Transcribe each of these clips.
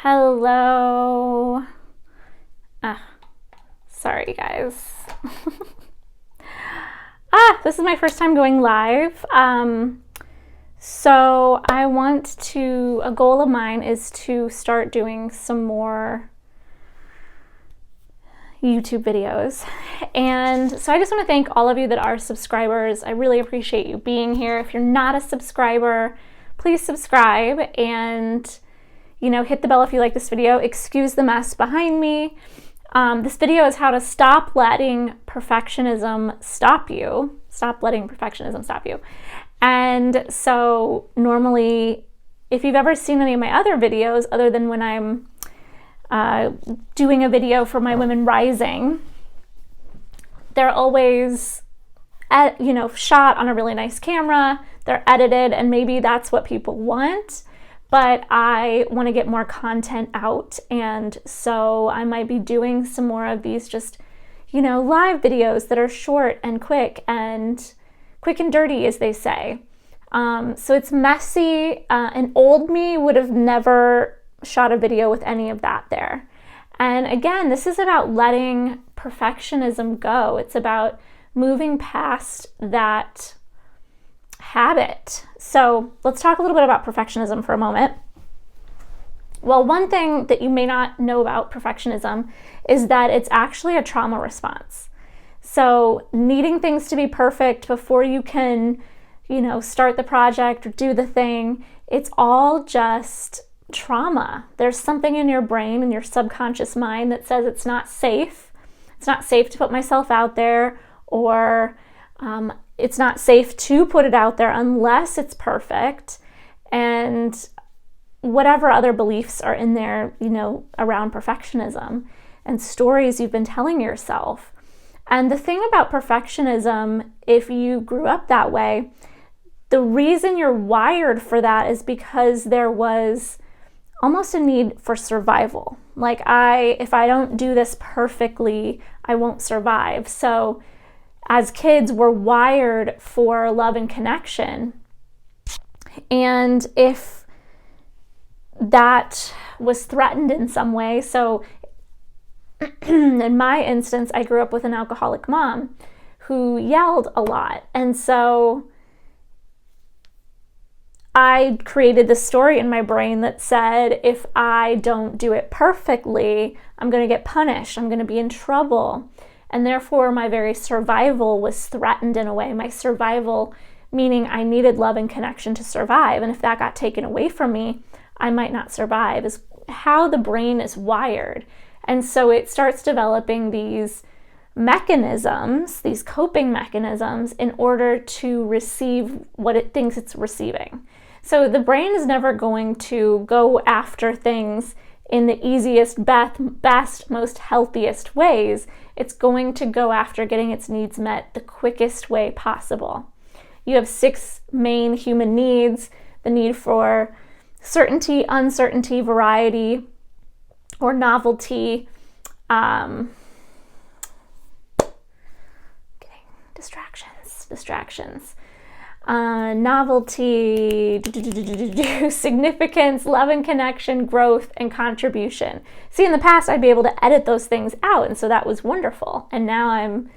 Hello. Sorry guys. This is my first time going live. So a goal of mine is to start doing some more YouTube videos. And so I just want to thank all of you that are subscribers. I really appreciate you being here. If you're not a subscriber, please subscribe and hit the bell if you like this video. Excuse the mess behind me. This video is how to stop letting perfectionism stop you. Stop letting perfectionism stop you. And so normally, if you've ever seen any of my other videos, other than when I'm doing a video for my Women Rising, they're always shot on a really nice camera. They're edited, and maybe that's what people want. But I want to get more content out, and so I might be doing some more of these just, live videos that are short and quick and dirty, as they say. So it's messy. An old me would have never shot a video with any of that there. And again, this is about letting perfectionism go. It's about moving past that habit. So let's talk a little bit about perfectionism for a moment. Well, one thing that you may not know about perfectionism is that it's actually a trauma response. So needing things to be perfect before you can, start the project or do the thing, it's all just trauma. There's something in your brain, in your subconscious mind, that says it's not safe. It's not safe to put myself out there, or it's not safe to put it out there unless it's perfect, and whatever other beliefs are in there, around perfectionism and stories you've been telling yourself. And the thing about perfectionism, if you grew up that way, the reason you're wired for that is because there was almost a need for survival. Like if I don't do this perfectly, I won't survive. So as kids, we're wired for love and connection. And if that was threatened in some way, so in my instance, I grew up with an alcoholic mom who yelled a lot. And so I created this story in my brain that said, if I don't do it perfectly, I'm going to get punished. I'm going to be in trouble. And therefore, my very survival was threatened in a way. My survival, meaning I needed love and connection to survive. And if that got taken away from me, I might not survive, is how the brain is wired. And so it starts developing these mechanisms, these coping mechanisms, in order to receive what it thinks it's receiving. So the brain is never going to go after things in the easiest, best, most healthiest ways. It's going to go after getting its needs met the quickest way possible. You have 6 main human needs: the need for certainty, uncertainty, variety, or novelty. Distractions. Novelty, significance, love and connection, growth, and contribution. See, in the past, I'd be able to edit those things out, and so that was wonderful. And now I'm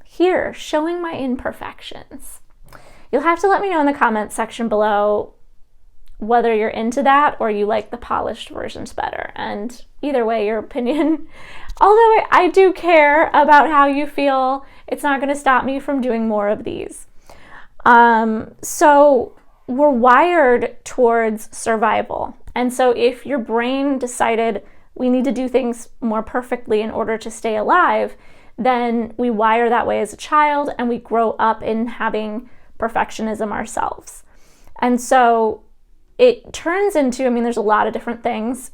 here showing my imperfections. You'll have to let me know in the comments section below whether you're into that or you like the polished versions better. And either way, your opinion, although I do care about how you feel, it's not going to stop me from doing more of these. So we're wired towards survival. And so if your brain decided we need to do things more perfectly in order to stay alive, then we wire that way as a child, and we grow up in having perfectionism ourselves. And so it turns into, there's a lot of different things,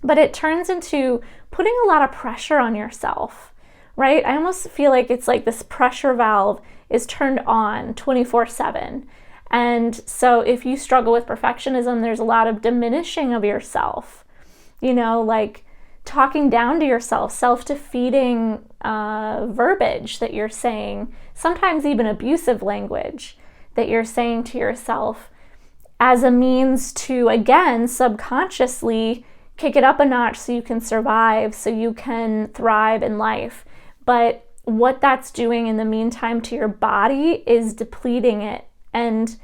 but it turns into putting a lot of pressure on yourself, right? I almost feel like it's like this pressure valve is turned on 24/7. And so if you struggle with perfectionism, there's a lot of diminishing of yourself, like talking down to yourself, self-defeating verbiage that you're saying, sometimes even abusive language that you're saying to yourself as a means to, again, subconsciously kick it up a notch so you can survive, so you can thrive in life. But what that's doing in the meantime to your body is depleting it. And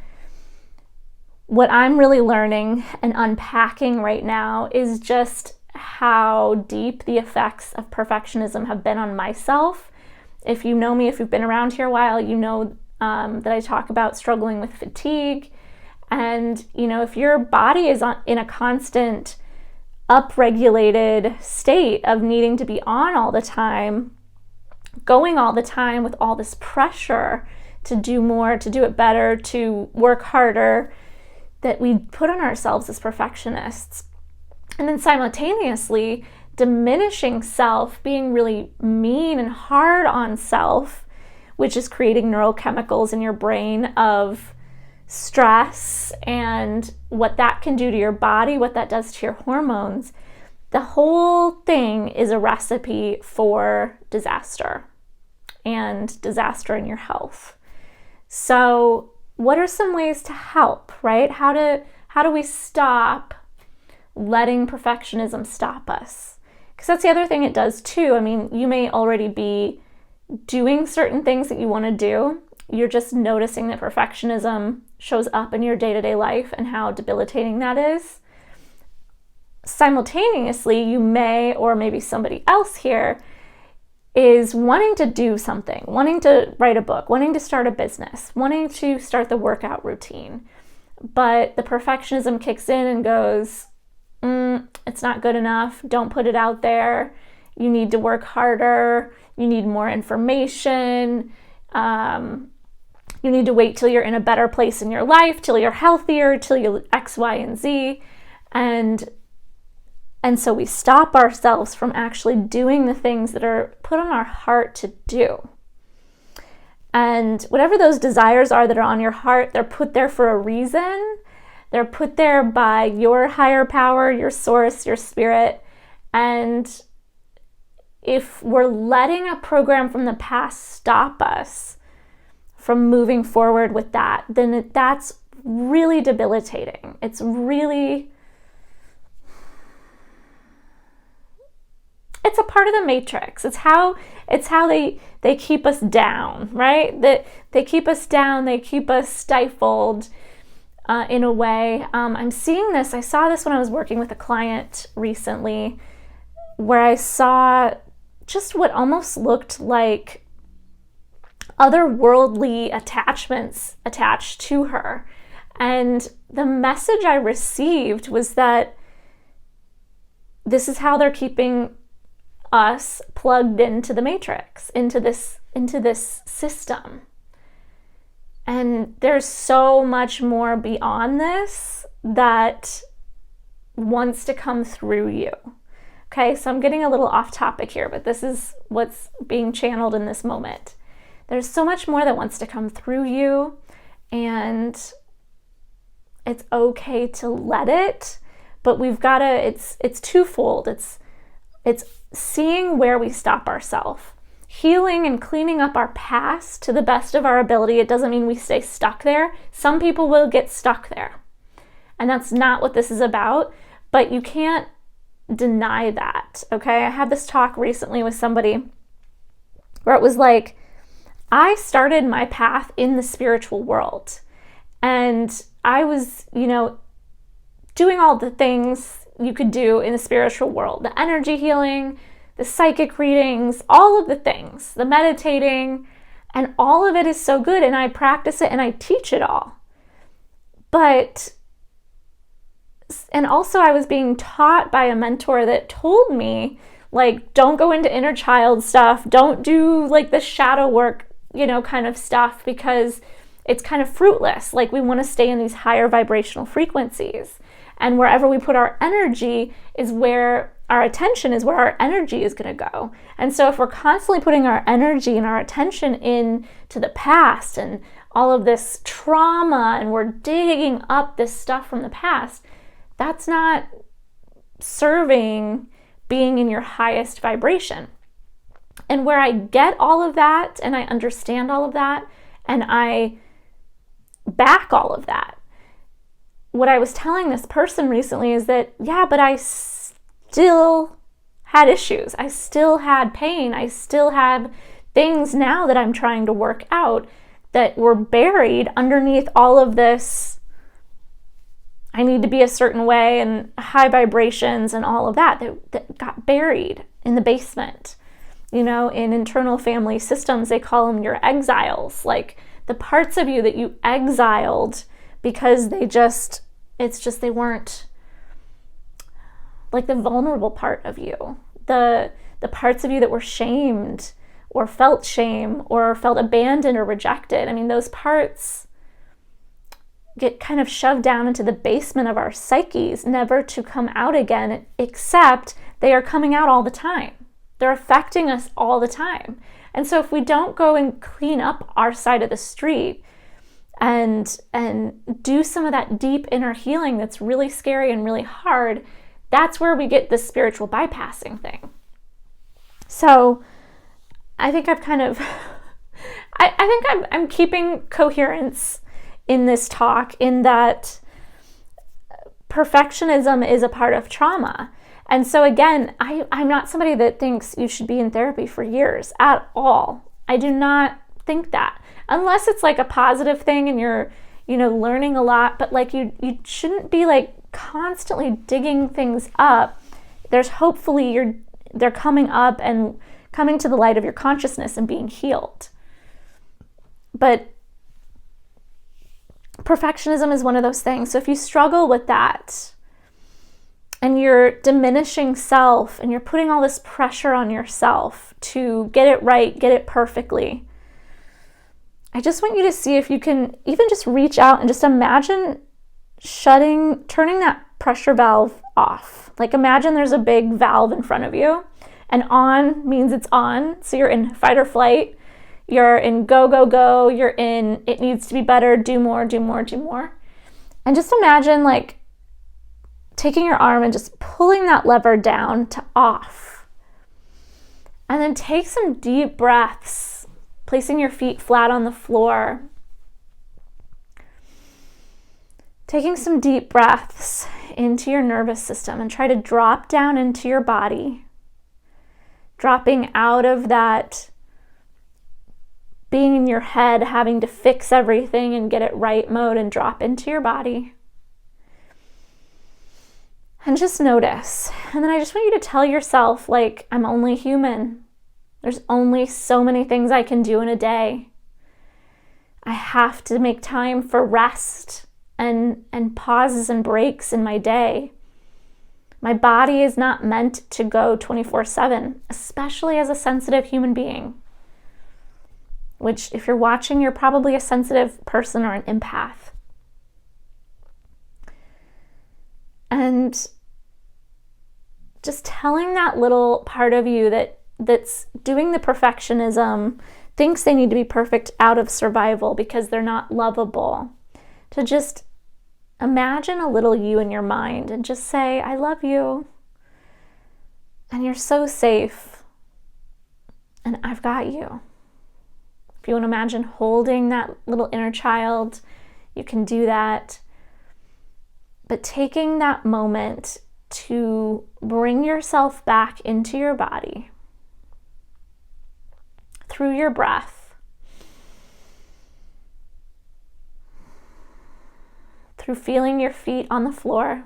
what I'm really learning and unpacking right now is just how deep the effects of perfectionism have been on myself. If you know me, if you've been around here a while, you know that I talk about struggling with fatigue. And, if your body is in a constant upregulated state of needing to be on all the time, going all the time with all this pressure to do more, to do it better, to work harder, that we put on ourselves as perfectionists. And then simultaneously diminishing self, being really mean and hard on self, which is creating neurochemicals in your brain of stress and what that can do to your body, what that does to your hormones. The whole thing is a recipe for disaster and disaster in your health. So what are some ways to help, right? How do we stop letting perfectionism stop us? Because that's the other thing it does too. I mean, you may already be doing certain things that you want to do. You're just noticing that perfectionism shows up in your day-to-day life and how debilitating that is. Simultaneously, you may, or maybe somebody else here, is wanting to do something, wanting to write a book, wanting to start a business, wanting to start the workout routine. But the perfectionism kicks in and goes, it's not good enough. Don't put it out there. You need to work harder. You need more information. You need to wait till you're in a better place in your life, till you're healthier, till you X, Y, and Z. And so we stop ourselves from actually doing the things that are put on our heart to do. And whatever those desires are that are on your heart, they're put there for a reason. They're put there by your higher power, your source, your spirit. And if we're letting a program from the past stop us from moving forward with that, then that's really debilitating. It's a part of the matrix. It's how they keep us down, right? That they keep us down, they keep us stifled in a way. I'm seeing this. I saw this when I was working with a client recently, where I saw just what almost looked like otherworldly attachments attached to her. And the message I received was that this is how they're keeping us plugged into the matrix, into this system. And there's so much more beyond this that wants to come through you. Okay, so I'm getting a little off topic here, but this is what's being channeled in this moment. There's so much more that wants to come through you, and it's okay to let it, but we've got to, it's twofold. It's seeing where we stop ourselves, healing and cleaning up our past to the best of our ability. It doesn't mean we stay stuck there. Some people will get stuck there, and that's not what this is about, but you can't deny that, okay? I had this talk recently with somebody where it was like, I started my path in the spiritual world, and I was, doing all the things you could do in the spiritual world, the energy healing, the psychic readings, all of the things, the meditating, and all of it is so good, and I practice it and I teach it all. And also I was being taught by a mentor that told me, like, don't go into inner child stuff, don't do like the shadow work, kind of stuff, because it's kind of fruitless. Like, we want to stay in these higher vibrational frequencies. And wherever we put our energy is where our attention is, where our energy is going to go. And so if we're constantly putting our energy and our attention into the past and all of this trauma, and we're digging up this stuff from the past, that's not serving being in your highest vibration. And where I get all of that, and I understand all of that, and I back all of that, what I was telling this person recently is that, yeah, but I still had issues. I still had pain. I still have things now that I'm trying to work out that were buried underneath all of this. I need to be a certain way and high vibrations and all of that got buried in the basement. In internal family systems, they call them your exiles, like the parts of you that you exiled because they weren't like the vulnerable part of you, the parts of you that were shamed or felt shame or felt abandoned or rejected. I mean, those parts get kind of shoved down into the basement of our psyches, never to come out again, except they are coming out all the time. They're affecting us all the time. And so if we don't go and clean up our side of the street and do some of that deep inner healing that's really scary and really hard, that's where we get this spiritual bypassing thing. So I think I've kind of, I'm keeping coherence in this talk, in that perfectionism is a part of trauma. And so again, I'm not somebody that thinks you should be in therapy for years at all. I do not think that, unless it's like a positive thing and you're, learning a lot, but like you shouldn't be like constantly digging things up. There's hopefully they're coming up and coming to the light of your consciousness and being healed. But perfectionism is one of those things. So if you struggle with that and you're diminishing self and you're putting all this pressure on yourself to get it right, get it perfectly, I just want you to see if you can even just reach out and just imagine turning that pressure valve off. Like imagine there's a big valve in front of you, and on means it's on. So you're in fight or flight. You're in go, go, go. You're in it needs to be better, do more, do more, do more. And just imagine like taking your arm and just pulling that lever down to off. And then take some deep breaths, placing your feet flat on the floor. Taking some deep breaths into your nervous system and try to drop down into your body. Dropping out of that being in your head, having to fix everything and get it right mode, and drop into your body. And just notice. And then I just want you to tell yourself, like, I'm only human. There's only so many things I can do in a day. I have to make time for rest and pauses and breaks in my day. My body is not meant to go 24/7, especially as a sensitive human being. Which, if you're watching, you're probably a sensitive person or an empath. And just telling that little part of you that's doing the perfectionism, thinks they need to be perfect out of survival because they're not lovable, to just imagine a little you in your mind and just say, I love you, and you're so safe, and I've got you. If you want to imagine holding that little inner child, you can do that. But taking that moment to bring yourself back into your body through your breath, through feeling your feet on the floor.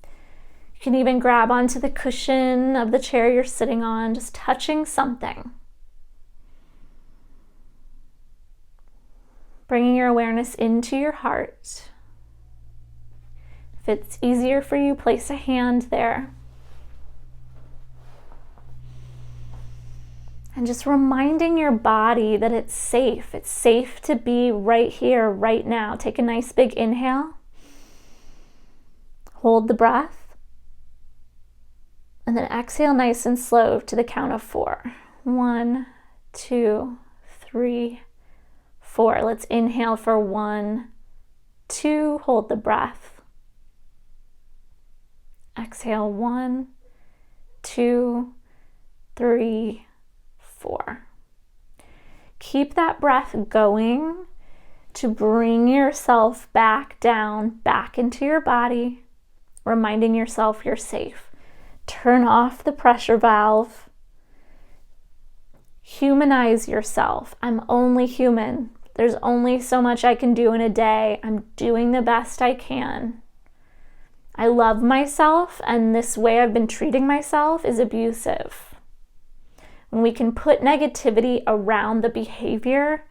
You can even grab onto the cushion of the chair you're sitting on, just touching something. Bringing your awareness into your heart. If it's easier for you, place a hand there. And just reminding your body that it's safe. It's safe to be right here, right now. Take a nice big inhale. Hold the breath. And then exhale nice and slow to the count of 4. 1, 2, 3, 4. Let's inhale for 1, 2. Hold the breath. Exhale 1, 2, 3, 4. Keep that breath going to bring yourself back down, back into your body, reminding yourself you're safe. turn off the pressure valve. Humanize yourself. I'm only human. There's only so much I can do in a day. I'm doing the best I can. I love myself, and this way I've been treating myself is abusive. When we can put negativity around the behavior,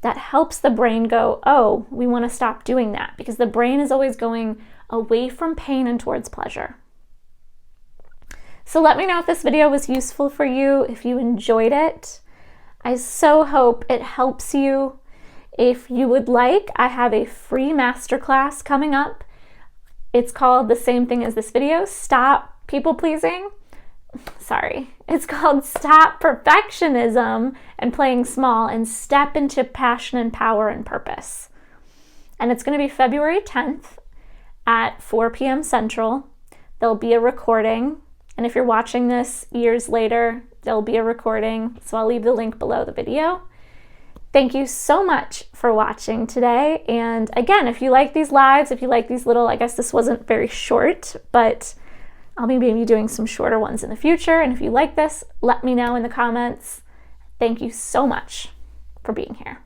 that helps the brain go, oh, we want to stop doing that, because the brain is always going away from pain and towards pleasure. So let me know if this video was useful for you, if you enjoyed it. I so hope it helps you. If you would like, I have a free masterclass coming up. It's called the same thing as this video, Stop People Pleasing. It's called Stop Perfectionism and Playing Small and Step into Passion and Power and Purpose. And it's going to be February 10th at 4 p.m. Central. There'll be a recording. And if you're watching this years later, there'll be a recording. So I'll leave the link below the video. Thank you so much for watching today. And again, if you like these lives, if you like these little, I guess this wasn't very short, but I'll be maybe doing some shorter ones in the future. And if you like this, let me know in the comments. Thank you so much for being here.